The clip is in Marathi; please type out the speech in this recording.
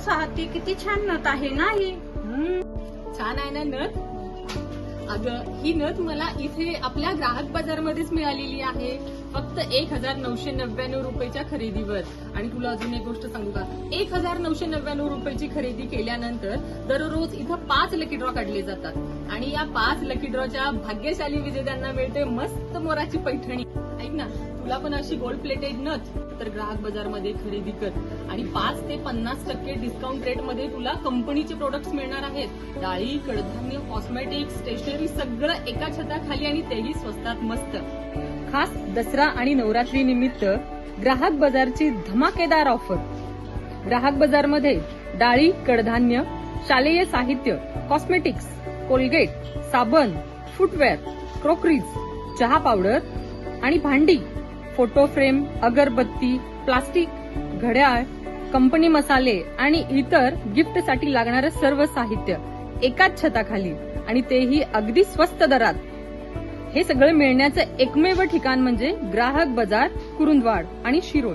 स्वाती, किती छान नथ आहे ना ही. छान आहे ना नथ. अगं ही नथ मला इथे आपल्या ग्राहक बाजारमध्येच मिळालेली आहे, फक्त 1999 रुपयाच्या खरेदीवर. आणि तुला अजून एक गोष्ट सांगू का, 1999 रुपयाची खरेदी केल्यानंतर दररोज इथं 5 लकी ड्रॉ काढले जातात आणि या 5 लकी ड्रॉच्या भाग्यशाली विजेत्यांना मिळते मस्त मोराची पैठणी. ऐक ना, तुला पण अशी गोल्ड प्लेटेड नथ तर ग्राहक बाजारमध्ये खरेदी कर आणि 5 ते 50% डिस्काउंट रेट मध्ये तुला कंपनीचे प्रोडक्ट्स मिळणार आहेत. डाळी, कडधान्य, कॉस्मेटिक्स, स्टेशनरी सगळं एका छताखाली आणि तेही स्वस्तात मस्त. खास दसरा आणि नवरात्री निमित्त ग्राहक बाजारची धमाकेदार ऑफर. ग्राहक बाजारमध्ये डाळी, कडधान्य, शालेय साहित्य, कॉस्मेटिक्स, कोलगेट, साबण, फुटवेअर, क्रोकरीज, चहा पावडर आणि भांडी, फोटो फ्रेम, अगरबत्ती, प्लास्टिक, घड्याळ, कंपनी मसाले आणि इतर गिफ्टसाठी लागणारं सर्व साहित्य एकाच छताखाली आणि तेही अगदी स्वस्त दरात. हे सगळं मिळण्याचं एकमेव ठिकाण म्हणजे ग्राहक बाजार, कुरुंदवाड आणि शिरोळ.